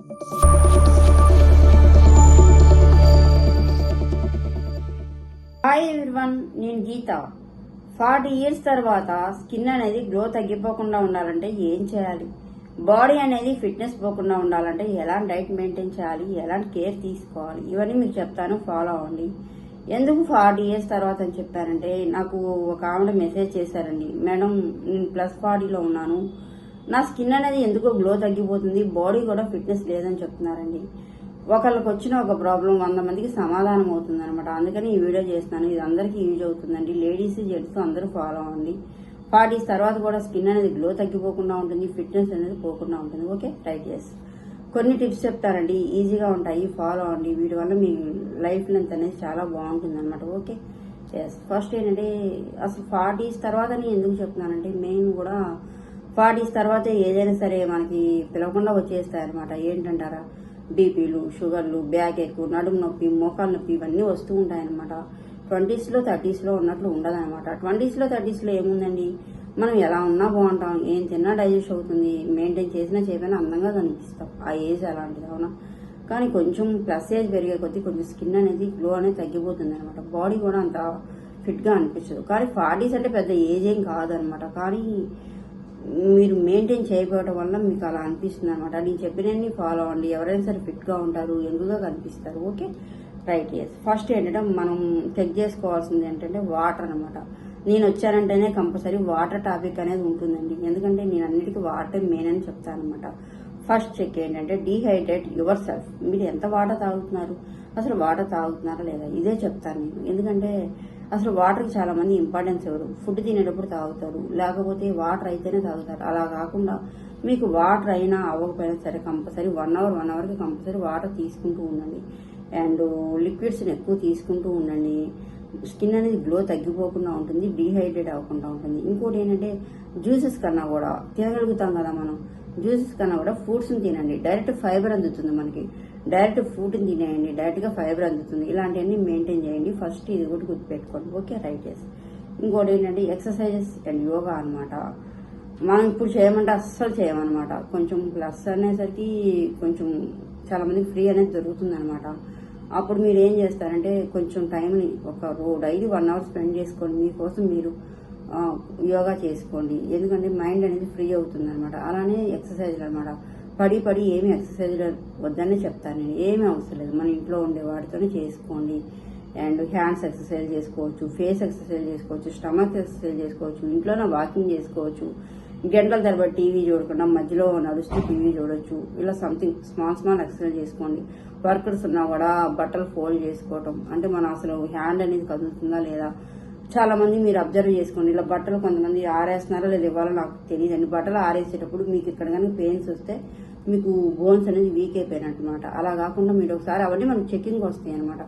Hi everyone, నేను గీత. 40 years తర్వాత skin అనేది గ్లో తగ్గిపోకుండా ఉండాలంటే ఏం చేయాలి? బాడీ అనేది ఫిట్నెస్ పోకుండా ఉండాలంటే ఎలాంటి డైట్ మెయింటైన్ చేయాలి, ఎలాంటి కేర్ తీసుకోవాలి, ఇవన్నీ మీకు చెప్తాను, ఫాలో అవ్వండి. ఎందుకు 40 years తర్వాత అని చెప్పారంటే, నాకు ఒక ఆవిడ మెసేజ్ చేశారండి, మేడం నేను +40లో ఉన్నాను, నా స్కిన్ అనేది ఎందుకో గ్లో తగ్గిపోతుంది, బాడీ కూడా ఫిట్నెస్ లేదని చెప్తున్నారండి. ఒకళ్ళకి వచ్చిన ఒక ప్రాబ్లం 100 మందికి సమాధానం అవుతుంది అనమాట. అందుకని ఈ వీడియో చేస్తున్నాను. ఇది అందరికీ యూజ్ అవుతుందండి. లేడీస్ జెంట్స్ అందరూ ఫాలో అవ్వండి. 40 తర్వాత కూడా స్కిన్ అనేది గ్లో తగ్గిపోకుండా ఉంటుంది, ఫిట్నెస్ అనేది పోకుండా ఉంటుంది. Okay, right. ఎస్, కొన్ని టిప్స్ చెప్తారండి, ఈజీగా ఉంటాయి, ఫాలో అవ్వండి. వీటి వల్ల మీ లైఫ్ లెంత్ అనేది చాలా బాగుంటుంది అనమాట. Okay, yes. ఫస్ట్ ఏంటంటే, అసలు 40 తర్వాత నేను ఎందుకు చెప్తున్నానంటే, మెయిన్ కూడా 40 తర్వాతే ఏదైనా సరే మనకి పిలవకుండా వచ్చేస్తాయి అనమాట. ఏంటంటారా, బీపీలు, షుగర్లు, బ్యాక్ ఎక్కువ, నడుము నొప్పి, మోకాలు నొప్పి, ఇవన్నీ వస్తూ ఉంటాయన్నమాట. 20sలో 30sలో ఉన్నట్లు ఉండదన్నమాట. 20sలో 30sలో ఏముందండి, మనం ఎలా ఉన్నా బాగుంటాం, ఏం తిన్నా డైజెస్ట్ అవుతుంది, మెయింటైన్ చేసినా చేయకపోయినా అందంగా కనిపిస్తాం. ఆ ఏజ్ అలాంటిది, అవునా? కానీ కొంచెం ప్లస్ ఏజ్ పెరిగే కొద్దీ కొంచెం స్కిన్ అనేది గ్లో అనేది తగ్గిపోతుంది అనమాట. బాడీ కూడా అంత ఫిట్గా అనిపించదు. కానీ 40s అంటే పెద్ద ఏజ్ ఏం కాదనమాట. కానీ మీరు మెయింటైన్ చేయకపోవడం వల్ల మీకు అలా అనిపిస్తుంది అనమాట. నేను చెప్పినన్ని ఫాలో అవ్వండి. ఎవరైనా సరే ఫిట్గా ఉంటారు, యంగ్గా కనిపిస్తారు. Okay, right. ఎస్. ఫస్ట్ ఏంటంటే, మనం చెక్ చేసుకోవాల్సింది ఏంటంటే వాటర్ అనమాట. నేను వచ్చానంటేనే కంపల్సరీ వాటర్ టాపిక్ అనేది ఉంటుందండి. ఎందుకంటే నేను అన్నిటికీ వాటర్ మెయిన్ అని చెప్తాను అనమాట. ఫస్ట్ చెక్ ఏంటంటే, డీహైడ్రేట్ యువర్ సెల్ఫ్. మీరు ఎంత వాటర్ తాగుతున్నారు, అసలు వాటర్ తాగుతున్నారా లేదా, ఇదే చెప్తాను నేను. ఎందుకంటే అసలు వాటర్కి చాలా మంది ఇంపార్టెన్స్ ఇవ్వరు. ఫుడ్ తినేటప్పుడు తాగుతారు, లేకపోతే వాటర్ అయితేనే తాగుతారు. అలా కాకుండా మీకు వాటర్ అయినా అవ్వకపోయినా సరే కంపల్సరీ 1 అవర్కి కంపల్సరీ వాటర్ తీసుకుంటూ ఉండండి. అండ్ లిక్విడ్స్ని ఎక్కువ తీసుకుంటూ ఉండండి. స్కిన్ అనేది గ్లో తగ్గిపోకుండా ఉంటుంది, డీహైడ్రేట్ అవ్వకుండా ఉంటుంది. ఇంకోటి ఏంటంటే, జ్యూసెస్ కన్నా కూడా తినగలుగుతాం కదా మనం, జ్యూసెస్ కన్నా కూడా ఫ్రూట్స్ని తినండి. డైరెక్ట్ ఫైబర్ అందుతుంది మనకి. డైరెక్ట్ ఫ్రూట్ని తినేయండి, డైరెక్ట్గా ఫైబర్ అందుతుంది. ఇలాంటివన్నీ మెయింటైన్ చేయండి. ఫస్ట్ ఇది కూడా గుర్తుపెట్టుకోండి. Okay, right. ఎస్. ఇంకోటి ఏంటంటే, ఎక్సర్సైజెస్ అండ్ యోగా అనమాట. మనం ఇప్పుడు చేయమంటే అస్సలు చేయమన్నమాట. కొంచెం ప్లస్ అనేసరికి కొంచెం చాలా మందికి ఫ్రీ అనేది దొరుకుతుంది అనమాట. అప్పుడు మీరు ఏం చేస్తారంటే, కొంచెం టైంని డైలీ 1 hour స్పెండ్ చేసుకోండి. మీకోసం మీరు యోగా చేసుకోండి. ఎందుకంటే మైండ్ అనేది ఫ్రీ అవుతుంది అనమాట. అలానే ఎక్సర్సైజ్లు అనమాట. పడి ఏమి ఎక్సర్సైజ్లు వద్దనే చెప్తాను నేను. ఏమీ అవసరం లేదు, మన ఇంట్లో ఉండే వాటితోనే చేసుకోండి. అండ్ హ్యాండ్స్ ఎక్సర్సైజ్ చేసుకోవచ్చు, ఫేస్ ఎక్సర్సైజ్ చేసుకోవచ్చు, స్టమక్ ఎక్సర్సైజ్ చేసుకోవచ్చు, ఇంట్లోనే వాకింగ్ చేసుకోవచ్చు. గంటల తరబడి టీవీ చూడకుండా మధ్యలో నడుస్తూ టీవీ చూడొచ్చు. ఇలా సంథింగ్ స్మాల్ ఎక్సర్సైజ్ చేసుకోండి. వర్కర్స్ ఉన్నా కూడా బట్టలు ఫోల్డ్ చేసుకోవటం, అంటే మనం అసలు హ్యాండ్ అనేది కదులుతుందా లేదా. చాలా మంది మీరు అబ్జర్వ్ చేసుకోండి, ఇలా బట్టలు కొంతమంది ఆరేస్తున్నారో లేదా ఇవ్వాలో నాకు తెలియదండి. బట్టలు ఆరేసేటప్పుడు మీకు ఇక్కడ కానీ పెయిన్స్ వస్తే మీకు బోన్స్ అనేది వీక్ అయిపోయినట్టుమాట. అలా కాకుండా మీరు ఒకసారి అవన్నీ మనకు చెకింగ్ వస్తాయి అనమాట.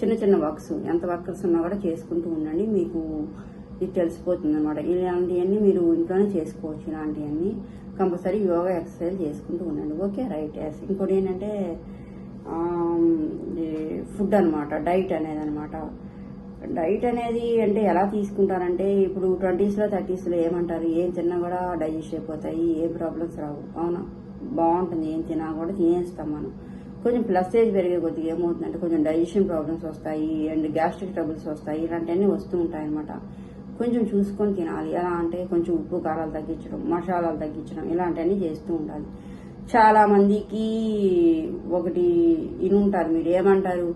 చిన్న వర్క్స్, ఎంత వర్కర్స్ ఉన్నా కూడా చేసుకుంటూ ఉండండి. మీకు ఇది తెలిసిపోతుంది అనమాట. ఇలాంటివన్నీ మీరు ఇంట్లోనే చేసుకోవచ్చు. ఇలాంటివన్నీ కంపల్సరీ యోగా ఎక్సర్సైజ్ చేసుకుంటూ ఉండండి. Okay, right. ఎస్. ఇంకోటి ఏంటంటే ఫుడ్ అనమాట, డైట్ అనేది అనమాట. డైట్ అనేది అంటే ఎలా తీసుకుంటారంటే, ఇప్పుడు 20sలో 30sలో ఏమంటారు, ఏం తిన్నా కూడా డైజెస్ట్ అయిపోతాయి, ఏ ప్రాబ్లమ్స్ రావు, అవునా? బాగుంటుంది, ఏం తిన్నా కూడా తినేస్తాం మనం. కొంచెం ప్లస్ ఏజ్ పెరిగే కొద్దిగా ఏమవుతుందంటే కొంచెం డైజెషన్ ప్రాబ్లమ్స్ వస్తాయి, అండ్ గ్యాస్ట్రిక్ ట్రబుల్స్ వస్తాయి. ఇలాంటివన్నీ వస్తూ ఉంటాయి అనమాట. కొంచెం చూసుకొని తినాలి. ఎలా అంటే కొంచెం ఉప్పు కారాలు తగ్గించడం, మసాలాలు తగ్గించడం, ఇలాంటివన్నీ చేస్తూ ఉండాలి. చాలా మందికి ఒకటి ఇనుంటారు, మీరు ఏమంటారు,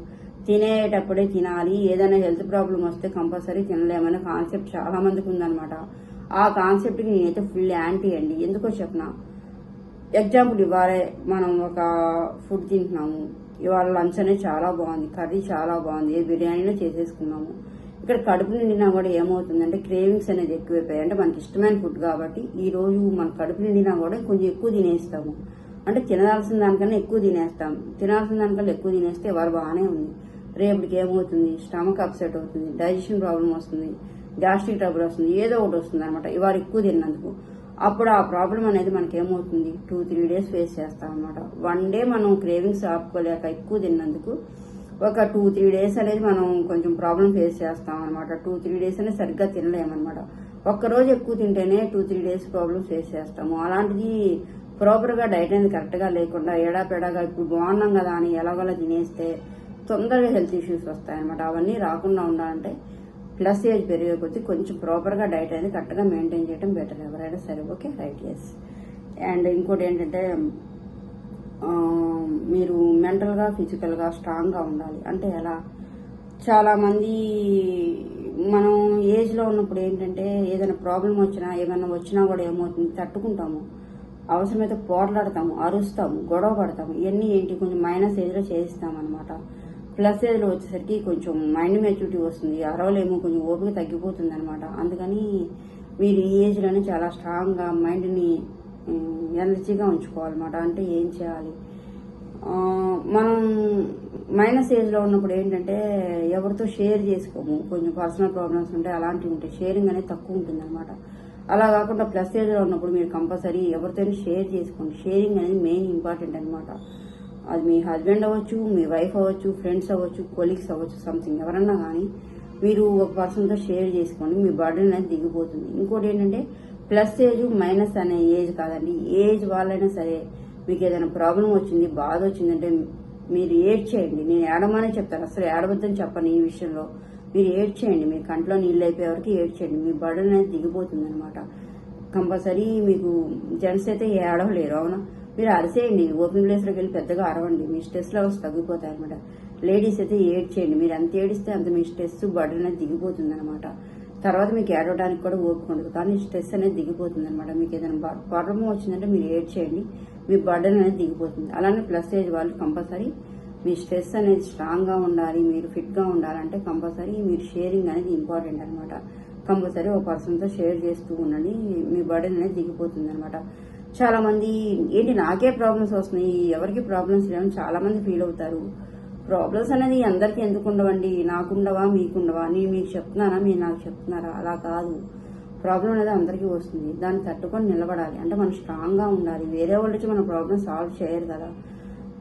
తినేటప్పుడే తినాలి, ఏదైనా హెల్త్ ప్రాబ్లం వస్తే కంపల్సరీ తినలేమనే కాన్సెప్ట్ చాలా మందికి ఉందనమాట. ఆ కాన్సెప్ట్కి నేనైతే ఫుల్ యాంటీ అండి. ఎందుకో చెప్పనా, ఎగ్జాంపుల్ ఇవ్వాలి, మనం ఒక ఫుడ్ తింటున్నాము, ఇవాళ లంచ్ అనేది చాలా బాగుంది, కర్రీ చాలా బాగుంది, ఏ బిర్యానీలో చేసేసుకున్నాము. ఇక్కడ కడుపు నిండినా కూడా ఏమవుతుందంటే క్రేవింగ్స్ అనేది ఎక్కువైపోయాయి. అంటే మనకి ఇష్టమైన ఫుడ్ కాబట్టి ఈ రోజు మన కడుపు నిండినా కూడా కొంచెం ఎక్కువ తినేస్తాము. అంటే తినాల్సిన దానికన్నా ఎక్కువ తినేస్తాం. తినాల్సిన దానికన్నా ఎక్కువ తినేస్తే వారు బాగానే ఉంది, రేపటికి ఏమవుతుంది, స్టమక్ అప్సెట్ అవుతుంది, డైజెషన్ ప్రాబ్లం వస్తుంది, గ్యాస్ట్రిక్ ట్రబుల్ వస్తుంది, ఏదో ఒకటి వస్తుంది అనమాట ఇవాళ ఎక్కువ తిన్నందుకు. అప్పుడు ఆ ప్రాబ్లం అనేది మనకి ఏమవుతుంది, 2-3 days ఫేస్ చేస్తాం అనమాట. 1 day మనం క్రేవింగ్స్ ఆపుకోలేక ఎక్కువ తిన్నందుకు ఒక 2-3 days అనేది మనం కొంచెం ప్రాబ్లం ఫేస్ చేస్తాం అనమాట. 2-3 days అనేది సరిగ్గా తినలేమన్నమాట. ఒక్కరోజు ఎక్కువ తింటేనే 2-3 days ప్రాబ్లం ఫేస్ చేస్తాము. అలాంటిది ప్రాపర్గా డైట్ అనేది కరెక్ట్గా లేకుండా ఏడాపెడాగా ఇప్పుడు బాగున్నాం కదా అని ఎలాగోలా తినేస్తే తొందరగా హెల్త్ ఇష్యూస్ వస్తాయన్నమాట. అవన్నీ రాకుండా ఉండాలంటే ప్లస్ ఏజ్ పెరిగే కొద్దీ కొంచెం ప్రాపర్గా డైట్ అనేది కరెక్ట్గా మెయింటైన్ చేయడం బెటర్ ఎవరైనా సరే. Okay, right, yes. అండ్ ఇంకోటి ఏంటంటే మీరు మెంటల్గా ఫిజికల్గా స్ట్రాంగ్గా ఉండాలి. అంటే ఎలా, చాలామంది మనం ఏజ్లో ఉన్నప్పుడు ఏంటంటే ఏదైనా ప్రాబ్లం వచ్చినా ఏమైనా వచ్చినా కూడా ఏమవుతుంది, తట్టుకుంటాము, అవసరమైతే పోట్లాడతాము, అరుస్తాము, గొడవ పడతాము. ఇవన్నీ ఏంటి, కొంచెం మైనస్ ఏజ్లో చేయిస్తాం అనమాట. ప్లస్ ఏజ్లో వచ్చేసరికి కొంచెం మైండ్ మెచ్యూరిటీ వస్తుంది, అరవలేమో, కొంచెం ఓపిక తగ్గిపోతుంది అనమాట. అందుకని మీరు ఈ ఏజ్లోనే చాలా స్ట్రాంగ్గా మైండ్ని ఎనర్జీగా ఉంచుకోవాలన్నమాట. అంటే ఏం చేయాలి, మనం మైనస్ ఏజ్లో ఉన్నప్పుడు ఏంటంటే ఎవరితో షేర్ చేసుకోము, కొంచెం పర్సనల్ ప్రాబ్లమ్స్ ఉంటాయి, అలాంటివి ఉంటాయి, షేరింగ్ అనేది తక్కువ ఉంటుంది అనమాట. అలా కాకుండా ప్లస్ ఏజ్లో ఉన్నప్పుడు మీరు కంపల్సరీ ఎవరితోనే షేర్ చేసుకోండి. షేరింగ్ అనేది మెయిన్ ఇంపార్టెంట్ అనమాట. అది మీ హస్బెండ్ అవ్వచ్చు, మీ వైఫ్ అవ్వచ్చు, ఫ్రెండ్స్ అవ్వచ్చు, కొలీగ్స్ అవ్వచ్చు, సంథింగ్ ఎవరన్నా కానీ మీరు ఒక పర్సన్తో షేర్ చేసుకోండి, మీ బర్డెన్ అనేది దిగిపోతుంది. ఇంకోటి ఏంటంటే ప్లస్ ఏజ్ మైనస్ అనే ఏజ్ కాదండి, ఏజ్ వాళ్ళైనా సరే మీకు ఏదైనా ప్రాబ్లం వచ్చింది, బాధ వచ్చిందంటే మీరు ఏడ్చేయండి. నేను ఏడమనే చెప్తాను, అసలు ఏడవద్దని చెప్పను ఈ విషయంలో. మీరు ఏడ్చేయండి, మీ కంట్లో నీళ్ళు అయిపోయే వరకు ఏడ్చేయండి, మీ బర్డెన్ అనేది దిగిపోతుంది అనమాట. కంపల్సరీ మీకు జెంట్స్ అయితే ఏడవలేరు, అవునా, మీరు అరిసేయండి, ఓపెన్ ప్లేస్లోకి వెళ్ళి పెద్దగా అరవండి, మీ స్ట్రెస్ లెవెల్స్ తగ్గిపోతాయి అనమాట. లేడీస్ అయితే ఏడ్చేయండి, మీరు ఎంత ఏడిస్తే అంత మీ స్ట్రెస్ బర్డెన్ అనేది దిగిపోతుంది అనమాట. తర్వాత మీకు ఏడవడానికి కూడా ఓపిక ఉండదు, కానీ స్ట్రెస్ అనేది దిగిపోతుంది అనమాట. మీకు ఏదైనా ప్రాబ్లం వచ్చిందంటే మీరు ఏడ్చేయండి, మీ బర్డెన్ అనేది దిగిపోతుంది. అలానే ప్లస్ ఏజ్ వాళ్ళు కంపల్సరీ మీ స్ట్రెస్ అనేది స్ట్రాంగ్గా ఉండాలి, మీరు ఫిట్గా ఉండాలంటే కంపల్సరీ మీరు షేరింగ్ అనేది ఇంపార్టెంట్ అనమాట. కంపల్సరీ ఒక పర్సన్తో షేర్ చేస్తూ ఉండండి, మీ బర్డెన్ అనేది దిగిపోతుంది అనమాట. చాలా మంది ఏంటి నాకే ప్రాబ్లమ్స్ వస్తున్నాయి, ఎవరికి ప్రాబ్లమ్స్ లేవని చాలా మంది ఫీల్ అవుతారు. ప్రాబ్లమ్స్ అనేది అందరికీ ఎందుకు ఉండవండి, నాకుండవా మీకుండవా, నేను మీకు చెప్తున్నానా మీరు నాకు చెప్తున్నారా, అలా కాదు. ప్రాబ్లం అనేది అందరికీ వస్తుంది, దాన్ని తట్టుకొని నిలబడాలి. అంటే మనం స్ట్రాంగ్గా ఉండాలి. వేరే వాళ్ళు వచ్చి మన ప్రాబ్లం సాల్వ్ చేయరు కదా.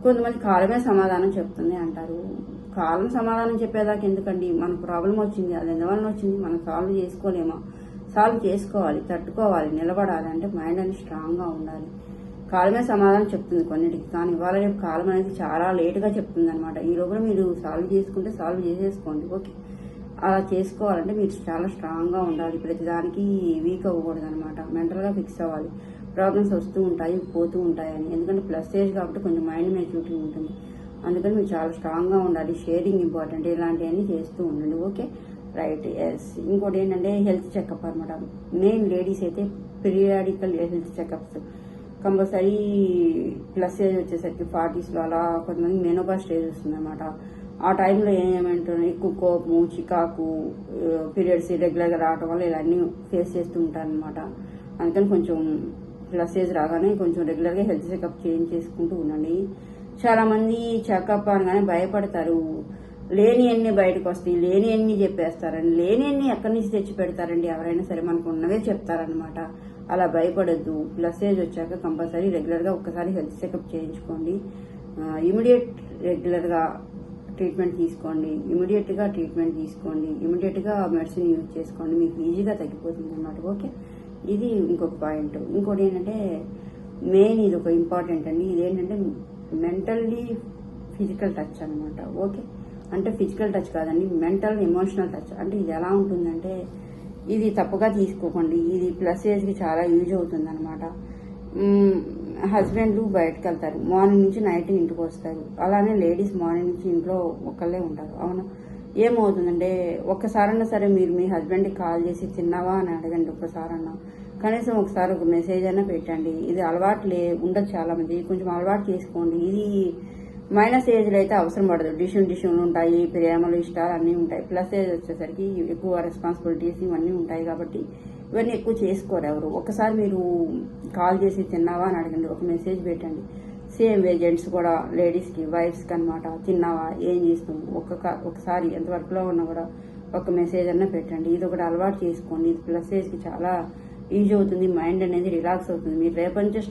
కొంతమంది కాలమే సమాధానం చెప్తుంది అంటారు. కాలం సమాధానం చెప్పేదాకా ఎందుకండి, మన ప్రాబ్లం వచ్చింది, అది ఎందువల్ల వచ్చింది, మనం సాల్వ్ చేసుకోలేమా, సాల్వ్ చేసుకోవాలి, తట్టుకోవాలి, నిలబడాలి. అంటే మైండ్ అనేది స్ట్రాంగ్గా ఉండాలి. కాలమే సమాధానం చెప్తుంది కొన్నిటికి, కానీ ఇవాళ రేపు కాలం అనేది చాలా లేటుగా చెప్తుంది అనమాట. ఈ లోపల మీరు సాల్వ్ చేసుకుంటే సాల్వ్ చేసేసుకోండి. ఓకే, అలా చేసుకోవాలంటే మీరు చాలా స్ట్రాంగ్గా ఉండాలి, ప్రతిదానికి వీక్ అవ్వకూడదు అనమాట. మెంటల్గా ఫిక్స్ అవ్వాలి, ప్రాబ్లమ్స్ వస్తూ ఉంటాయి పోతూ ఉంటాయని. ఎందుకంటే ప్లస్ ఏజ్ కాబట్టి కొంచెం మైండ్ మెచ్యూరిటీ ఉంటుంది, అందుకని మీరు చాలా స్ట్రాంగ్గా ఉండాలి. షేరింగ్ ఇంపార్టెంట్, ఇలాంటివన్నీ చేస్తూ ఉండండి. Okay, right, yes. ఇంకోటి ఏంటంటే హెల్త్ చెకప్ అనమాట. మెయిన్ లేడీస్ అయితే periodical health checkups compulsory. Plus age వచ్చేసరికి 40sలో అలా కొంతమంది మెనోపాజ్ స్టేజ్ వస్తుంది అనమాట. ఆ టైంలో ఏమంటున్నారు, ఎక్కువ కోపము, చికాకు, పీరియడ్స్ రెగ్యులర్గా రావడం వల్ల ఇలా అన్నీ ఫేస్ చేస్తూ ఉంటారనమాట. అందుకని కొంచెం ప్లస్ ఏజ్ రాగానే కొంచెం రెగ్యులర్గా హెల్త్ చెకప్ చేసుకుంటూ ఉండండి. చాలామంది చెకప్ అనగానే భయపడతారు, లేని అన్ని బయటకు వస్తాయి, లేని అన్ని చెప్పేస్తారండి. లేని అన్ని ఎక్కడి నుంచి తెచ్చి పెడతారండి, ఎవరైనా సరే మనకు ఉన్నవే చెప్తారనమాట. అలా భయపడద్దు. ప్లస్ ఏజ్ వచ్చాక కంపల్సరీ రెగ్యులర్గా ఒక్కసారి హెల్త్ చెకప్ చేయించుకోండి. ఇమీడియట్ రెగ్యులర్గా ట్రీట్మెంట్ తీసుకోండి, ఇమీడియట్గా ట్రీట్మెంట్ తీసుకోండి, ఇమీడియట్గా మెడిసిన్ యూజ్ చేసుకోండి, మీకు ఈజీగా తగ్గిపోతుంది అన్నమాట. ఓకే, ఇది ఇంకొక పాయింట్. ఇంకోటి ఏంటంటే మెయిన్ ఇది ఒక ఇంపార్టెంట్ అండి, ఇదేంటంటే మెంటల్లీ ఫిజికల్ టచ్ అనమాట. ఓకే, అంటే ఫిజికల్ టచ్ కాదండి, మెంటల్ ఎమోషనల్ టచ్. అంటే ఇది ఎలా ఉంటుందంటే, ఇది తప్పుగా తీసుకోకండి, ఇది ప్లస్ ఏజ్కి చాలా యూజ్ అవుతుంది అనమాట. హస్బెండ్లు బయటకు వెళ్తారు, మార్నింగ్ నుంచి నైట్ ఇంటికి వస్తారు. అలానే లేడీస్ మార్నింగ్ నుంచి ఇంట్లో ఒక్కళ్ళే ఉంటారు. అవునా, ఏమవుతుందంటే ఒక్కసారన్నా సరే మీరు మీ హస్బెండ్కి కాల్ చేసి తిన్నావా అని అడగండి. ఒక్కసారన్నా, కనీసం ఒకసారి ఒక మెసేజ్ అయినా పెట్టండి. ఇది అలవాటు ఉండదు చాలా మంది, కొంచెం అలవాటు చేసుకోండి. ఇది మైనస్ ఏజ్లో అయితే అవసరం పడదు, డిషన్లు ఉంటాయి, ప్రేమలు ఇష్టాలు అన్నీ ఉంటాయి. ప్లస్ ఏజ్ వచ్చేసరికి ఎక్కువ రెస్పాన్సిబిలిటీస్ ఇవన్నీ ఉంటాయి కాబట్టి ఇవన్నీ ఎక్కువ చేసుకోరు ఎవరు. ఒకసారి మీరు కాల్ చేసి తిన్నావా అని అడగండి, ఒక మెసేజ్ పెట్టండి. సేమ్ వే జెంట్స్ కూడా లేడీస్కి వైఫ్స్కి అనమాట, తిన్నావా, ఏం చేస్తాం, ఒకసారి ఎంతవరకులో ఉన్నా కూడా ఒక మెసేజ్ అన్నా పెట్టండి. ఇది ఒకటి అలవాటు చేసుకోండి, ఇది ప్లస్ ఏజ్కి చాలా యూజ్ అవుతుంది. మైండ్ అనేది రిలాక్స్ అవుతుంది. మీరు రేపటి నుంచే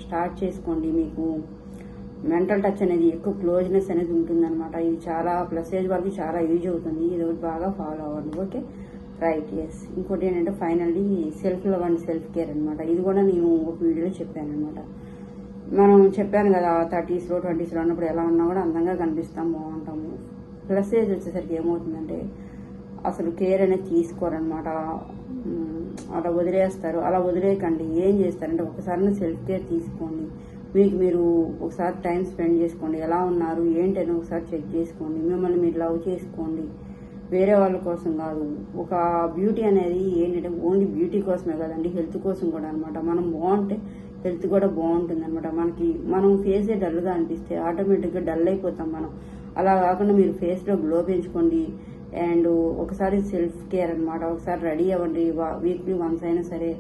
స్టార్ట్ చేసుకోండి. మీకు మెంటల్ టచ్ అనేది ఎక్కువ క్లోజ్నెస్ అనేది ఉంటుందన్నమాట. ఇది చాలా ప్లస్ ఏజ్ వాళ్ళకి చాలా యూజ్ అవుతుంది. ఇది ఒకటి బాగా ఫాలో అవ్వండి. Okay, right, yes. ఇంకోటి ఏంటంటే finally self love and self care అనమాట. ఇది కూడా నేను ఒక వీడియోలో చెప్పాను అనమాట. మనం చెప్పాను కదా 30s లో 20s లో ఉన్నప్పుడు ఎలా ఉన్నా కూడా అందంగా కనిపిస్తాం, బాగుంటాము. ప్లస్ ఏజ్ వచ్చేసరికి ఏమవుతుందంటే అసలు కేర్ అనేది తీసుకోరనమాట. అలా వదిలేస్తారు. అలా వదిలేయకండి. ఏం చేస్తారంటే ఒకసారి సెల్ఫ్ కేర్ తీసుకోండి. మీకు మీరు ఒకసారి టైం స్పెండ్ చేసుకోండి. ఎలా ఉన్నారు ఏంటని ఒకసారి చెక్ చేసుకోండి. మిమ్మల్ని మీరు లవ్ చేసుకోండి. వేరే వాళ్ళ కోసం కాదు. ఒక బ్యూటీ అనేది ఏంటంటే ఓన్లీ బ్యూటీ కోసమే కదండి, హెల్త్ కోసం కూడా అనమాట. మనం బాగుంటే హెల్త్ కూడా బాగుంటుంది అనమాట. మనం ఫేసే డల్గా అనిపిస్తే ఆటోమేటిక్గా డల్ అయిపోతాం మనం. అలా కాకుండా మీరు ఫేస్లో గ్లో పెంచుకోండి. అండ్ ఒకసారి సెల్ఫ్ కేర్ అనమాట. ఒకసారి రెడీ అవ్వండి. వీక్లీ వన్స్ అయినా సరే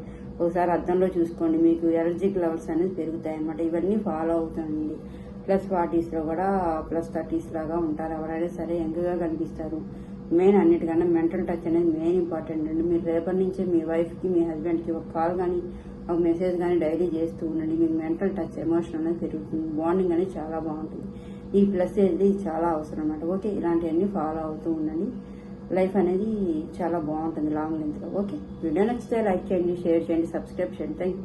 ఒకసారి అద్దంలో చూసుకోండి. మీకు ఎలర్జిక్ లెవెల్స్ అనేది పెరుగుతాయి అనమాట. ఇవన్నీ ఫాలో అవుతాయండి. ప్లస్ 40s కూడా ప్లస్ 30s లాగా ఉంటారు. ఎవరైనా సరే యంగ్గా కనిపిస్తారు. మెయిన్ అన్నిటికన్నా మెంటల్ టచ్ అనేది మెయిన్ ఇంపార్టెంట్ అండి. మీరు రేపటి నుంచే మీ వైఫ్కి మీ హస్బెండ్కి ఒక కాల్ కానీ ఒక మెసేజ్ కానీ డైలీ చేస్తూ ఉండండి. మీకు మెంటల్ టచ్ ఎమోషన్ అనేది పెరుగుతుంది. బాండింగ్ అనేది చాలా బాగుంటుంది. ఈ ప్లస్ అనేది చాలా అవసరం అన్నమాట. ఓకే, ఇలాంటివన్నీ ఫాలో అవుతూ ఉండండి. లైఫ్ అనేది చాలా బాగుంటుంది లాంగ్ లెంత్లో. ఓకే, వీడియో నచ్చితే లైక్ చేయండి, షేర్ చేయండి, సబ్స్క్రైబ్ చేయండి. Thank you.